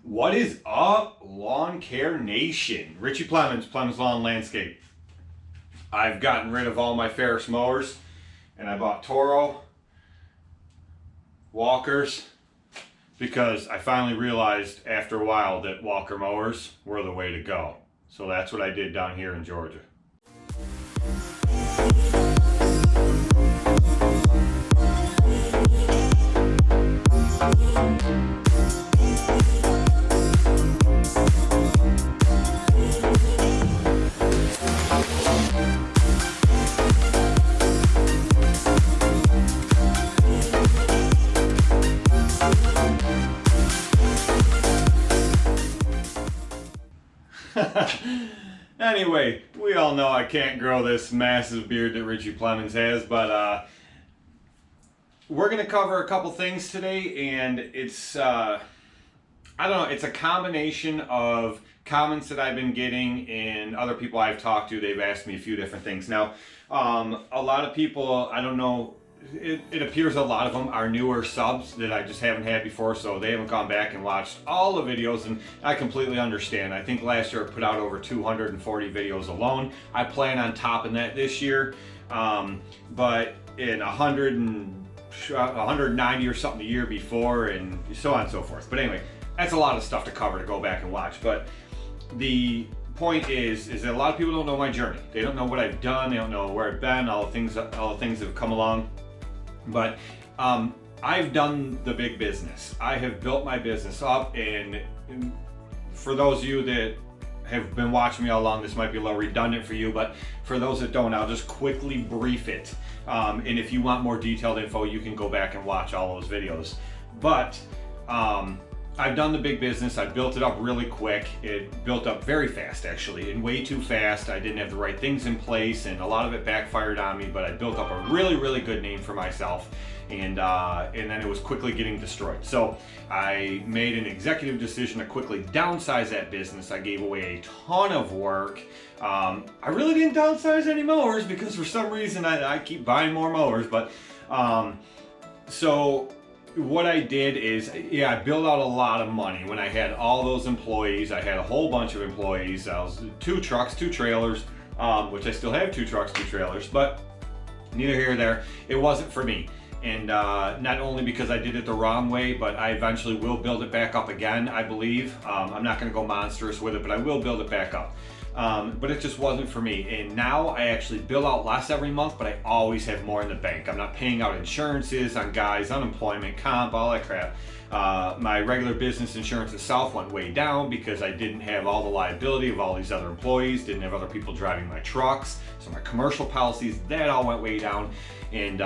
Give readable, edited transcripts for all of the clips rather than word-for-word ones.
What is up, Lawn Care Nation? Richie Plemons, Plemons Lawn Landscape. I've gotten rid of all my Ferris mowers and I bought Toro Walkers because I finally realized after a while that Walker mowers were the way to go. So that's what I did down here in Georgia. Anyway, we all know I can't grow this massive beard that Richie Plemons has, but we're going to cover a couple things today, and it's, I don't know, it's a combination of comments that I've been getting and other people I've talked to. They've asked me a few different things. Now, a lot of people, I don't know, it appears a lot of them are newer subs that I just haven't had before, so they haven't gone back and watched all the videos, and I completely understand. I think last year I put out over 240 videos alone. I plan on topping that this year, but in 190 or something the year before, and so on and so forth. But anyway, that's a lot of stuff to cover to go back and watch. But the point is that a lot of people don't know my journey. They don't know what I've done. They don't know where I've been, all the things that have come along. But I've done the big business. I have built my business up, and for those of you that have been watching me all along, this might be a little redundant for you, but for those that don't, I'll just quickly brief it. And if you want more detailed info, you can go back and watch all those videos. But I've done the big business. I built it up really quick. It built up very fast, actually, and way too fast. I didn't have the right things in place, and a lot of it backfired on me, but I built up a really, really good name for myself, and then it was quickly getting destroyed. So I made an executive decision to quickly downsize that business. I gave away a ton of work. I really didn't downsize any mowers because for some reason I keep buying more mowers, but so what I did is, I built out a lot of money when I had all those employees. I had a whole bunch of employees. I was 2 trucks, 2 trailers, which I still have 2 trucks, 2 trailers, but neither here nor there. It wasn't for me. And not only because I did it the wrong way, but I eventually will build it back up again, I believe. I'm not going to go monstrous with it, but I will build it back up. But it just wasn't for me. And now I actually bill out less every month, but I always have more in the bank. I'm not paying out insurances on guys, unemployment, comp, all that crap. My regular business insurance itself went way down because I didn't have all the liability of all these other employees, didn't have other people driving my trucks. So my commercial policies, that all went way down. And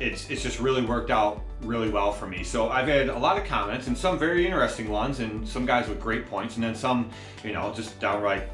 it's just really worked out really well for me. So I've had a lot of comments, and some very interesting ones, and some guys with great points, and then some, just downright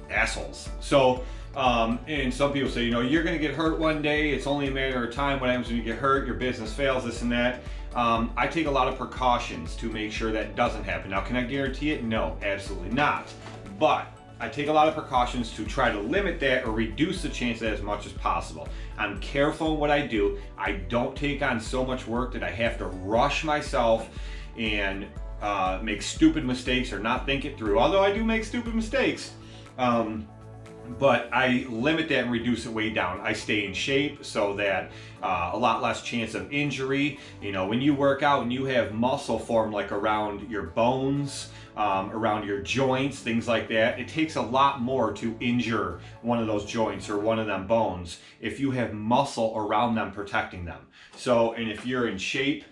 assholes. So, and some people say, you're going to get hurt one day. It's only a matter of time. What happens when you get hurt? Your business fails, this and that. I take a lot of precautions to make sure that doesn't happen. Now, can I guarantee it? No, absolutely not. But I take a lot of precautions to try to limit that or reduce the chance of that as much as possible. I'm careful in what I do. I don't take on so much work that I have to rush myself and make stupid mistakes or not think it through. Although I do make stupid mistakes. But I limit that and reduce it way down. I stay in shape so that a lot less chance of injury. When you work out and you have muscle form like around your bones, around your joints, things like that, it takes a lot more to injure one of those joints or one of them bones if you have muscle around them protecting them. So, and if you're in shape,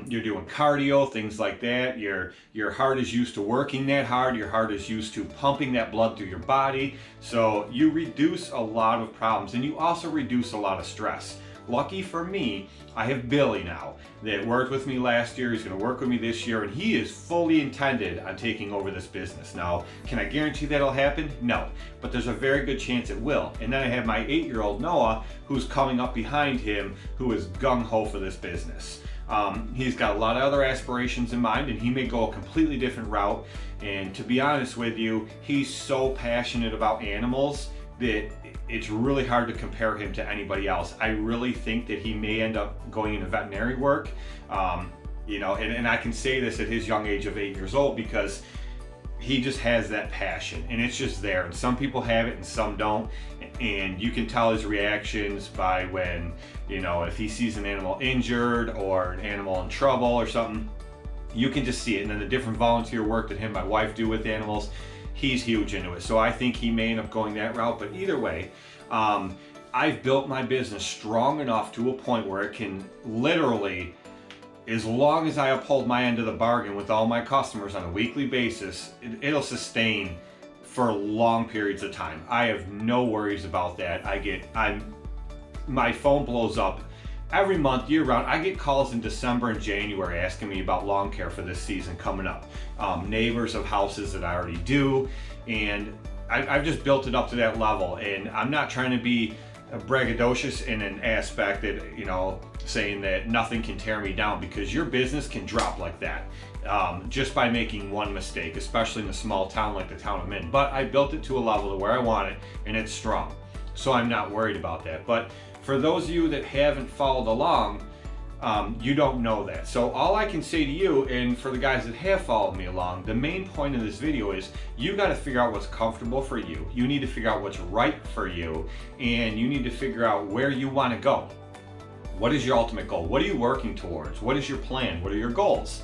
you're doing cardio, things like that. Your heart is used to working that hard. Your heart is used to pumping that blood through your body. So you reduce a lot of problems, and you also reduce a lot of stress. Lucky for me, I have Billy now that worked with me last year. He's going to work with me this year, and he is fully intended on taking over this business. Now, can I guarantee that'll happen? No, but there's a very good chance it will. And then I have my 8-year-old Noah, who's coming up behind him, who is gung-ho for this business. He's got a lot of other aspirations in mind, and he may go a completely different route. And to be honest with you, he's so passionate about animals that it's really hard to compare him to anybody else. I really think that he may end up going into veterinary work. you know, and I can say this at his young age of 8 years old because he just has that passion and it's just there. And some people have it and some don't. And you can tell his reactions by when, you know, if he sees an animal injured or an animal in trouble or something, you can just see it. And then the different volunteer work that him and my wife do with animals, he's huge into it. So I think he may end up going that route. But either way, I've built my business strong enough to a point where it can literally, as long as I uphold my end of the bargain with all my customers on a weekly basis, it'll sustain for long periods of time. I have no worries about that. My phone blows up every month, year round. I get calls in December and January asking me about lawn care for this season coming up. Neighbors of houses that I already do, and I've just built it up to that level. And I'm not trying to be braggadocious in an aspect that, you know, saying that nothing can tear me down, because your business can drop like that just by making one mistake, especially in a small town like the town I'm in. But I built it to a level to where I want it, and it's strong, so I'm not worried about that. But for those of you that haven't followed along, you don't know that. So all I can say to you, and for the guys that have followed me along, the main point of this video is you got to figure out what's comfortable for you. You need to figure out what's right for you, and you need to figure out where you want to go. What is your ultimate goal? What are you working towards? What is your plan? What are your goals?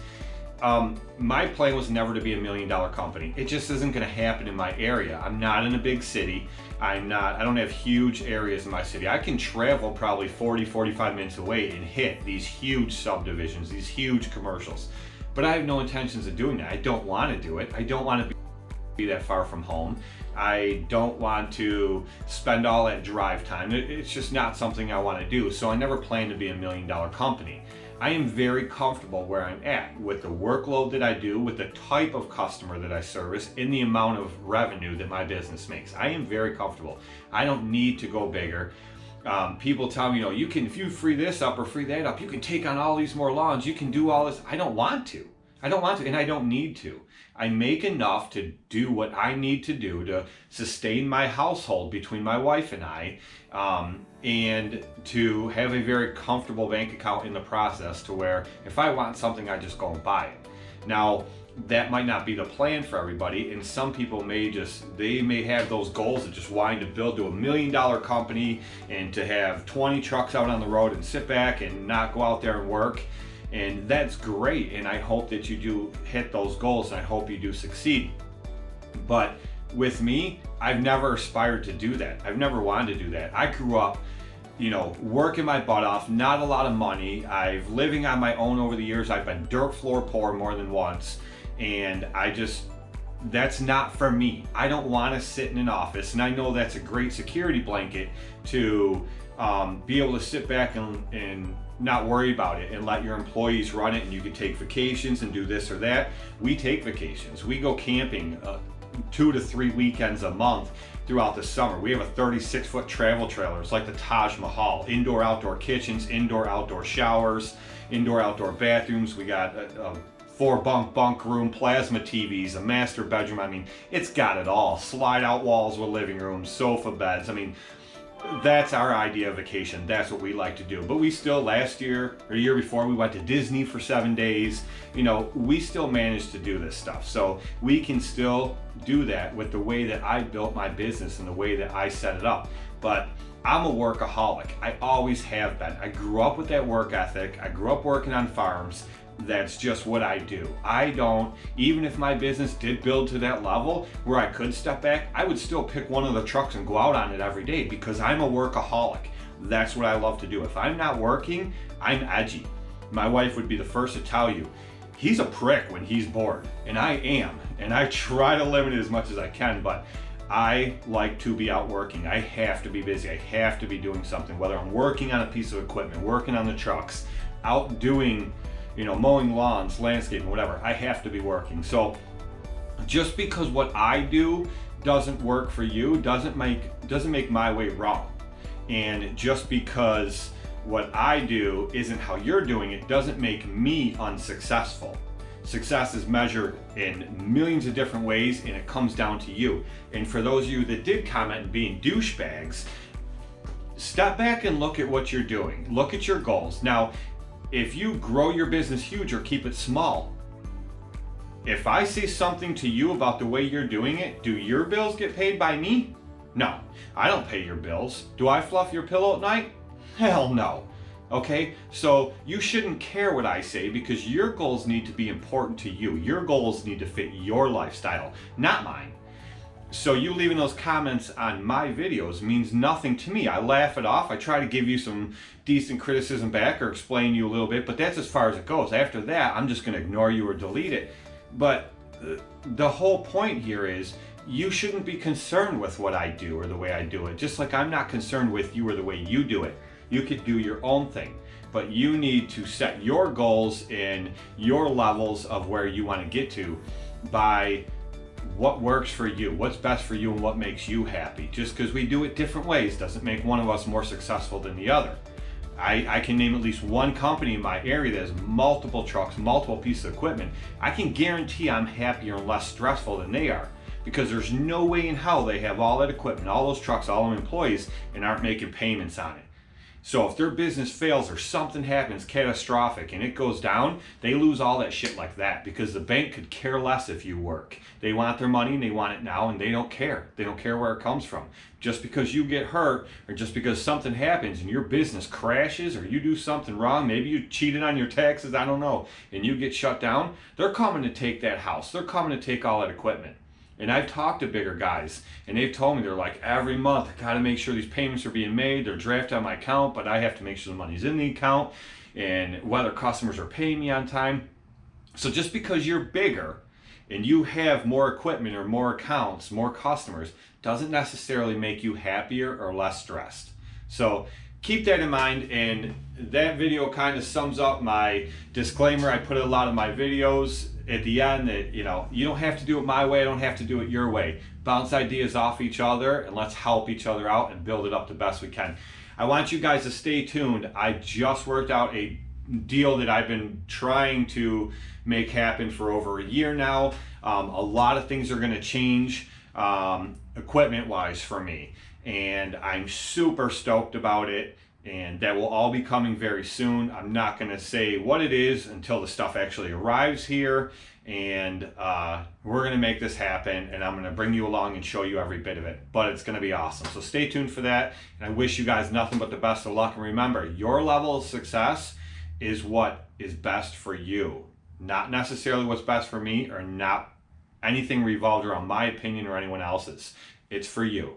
My plan was never to be $1 million company. It just isn't going to happen in my area. I'm not in a big city. I don't have huge areas in my city. I can travel probably 40, 45 minutes away and hit these huge subdivisions, these huge commercials. But I have no intentions of doing that. I don't want to do it. I don't want to be that far from home. I don't want to spend all that drive time. It's just not something I want to do. So I never planned to be $1 million company. I am very comfortable where I'm at with the workload that I do, with the type of customer that I service, in the amount of revenue that my business makes. I am very comfortable. I don't need to go bigger. People tell me, you know, you can, if you free this up or free that up, you can take on all these more lawns, you can do all this. I don't want to. I don't want to, and I don't need to. I make enough to do what I need to do to sustain my household between my wife and I, and to have a very comfortable bank account in the process, to where if I want something, I just go and buy it. Now, that might not be the plan for everybody, and some people may have those goals of just wanting to build to $1 million company and to have 20 trucks out on the road and sit back and not go out there and work. And that's great, and I hope that you do hit those goals, and I hope you do succeed. But with me, I've never aspired to do that. I've never wanted to do that. I grew up, you know, working my butt off, not a lot of money. I've living on my own over the years. I've been dirt floor poor more than once, and that's not for me. I don't want to sit in an office, and I know that's a great security blanket to be able to sit back and not worry about it and let your employees run it, and you can take vacations and do this or that. We take vacations. We go camping 2 to 3 weekends a month throughout the summer. We have a 36-foot travel trailer. It's like the Taj Mahal. Indoor, outdoor kitchens, indoor, outdoor showers, indoor, outdoor bathrooms. We got a 4-bunk room, plasma TVs, a master bedroom. I mean, it's got it all. Slide out walls with living rooms, sofa beds. I mean, that's our idea of vacation. That's what we like to do. But we still, last year or the year before, we went to Disney for 7 days. You know, we still managed to do this stuff. So we can still do that with the way that I built my business and the way that I set it up. But I'm a workaholic. I always have been. I grew up with that work ethic. I grew up working on farms. That's just what I do. I don't, even if my business did build to that level where I could step back, I would still pick one of the trucks and go out on it every day, because I'm a workaholic. That's what I love to do. If I'm not working, I'm edgy. My wife would be the first to tell you, he's a prick when he's bored, and I am, and I try to limit it as much as I can, but I like to be out working. I have to be busy. I have to be doing something, whether I'm working on a piece of equipment, working on the trucks, out doing, you know, mowing lawns, landscaping, whatever. I have to be working. So just because what I do doesn't work for you doesn't make my way wrong. And just because what I do isn't how you're doing it doesn't make me unsuccessful. Success is measured in millions of different ways, and it comes down to you. And for those of you that did comment being douchebags, step back and look at what you're doing. Look at your goals. Now, if you grow your business huge or keep it small, if I say something to you about the way you're doing it, do your bills get paid by me? No, I don't pay your bills. Do I fluff your pillow at night? Hell no. Okay, so you shouldn't care what I say because your goals need to be important to you. Your goals need to fit your lifestyle, not mine. So you leaving those comments on my videos means nothing to me. I laugh it off. I try to give you some decent criticism back or explain you a little bit, but that's as far as it goes. After that, I'm just going to ignore you or delete it. But the whole point here is you shouldn't be concerned with what I do or the way I do it, just like I'm not concerned with you or the way you do it. You could do your own thing, but you need to set your goals and your levels of where you want to get to by what works for you, what's best for you, and what makes you happy. Just because we do it different ways doesn't make one of us more successful than the other. I can name at least one company in my area that has multiple trucks, multiple pieces of equipment. I can guarantee I'm happier and less stressful than they are because there's no way in hell they have all that equipment, all those trucks, all them employees, and aren't making payments on it. So if their business fails or something happens catastrophic and it goes down, they lose all that shit like that because the bank could care less if you work. They want their money and they want it now and they don't care. They don't care where it comes from. Just because you get hurt or just because something happens and your business crashes or you do something wrong, maybe you cheated on your taxes, I don't know, and you get shut down, they're coming to take that house. They're coming to take all that equipment. And I've talked to bigger guys, and they've told me, they're like, every month, I gotta make sure these payments are being made. They're drafted on my account, but I have to make sure the money's in the account, and whether customers are paying me on time. So just because you're bigger and you have more equipment or more accounts, more customers, doesn't necessarily make you happier or less stressed. So keep that in mind, and that video kind of sums up my disclaimer. I put a lot of my videos at the end that, you don't have to do it my way, I don't have to do it your way. Bounce ideas off each other and let's help each other out and build it up the best we can. I want you guys to stay tuned. I just worked out a deal that I've been trying to make happen for over a year now. A lot of things are going to change equipment wise for me, and I'm super stoked about it. And that will all be coming very soon. I'm not going to say what it is until the stuff actually arrives here. And we're going to make this happen. And I'm going to bring you along and show you every bit of it. But it's going to be awesome. So stay tuned for that. And I wish you guys nothing but the best of luck. And remember, your level of success is what is best for you. Not necessarily what's best for me or not anything revolved around my opinion or anyone else's. It's for you.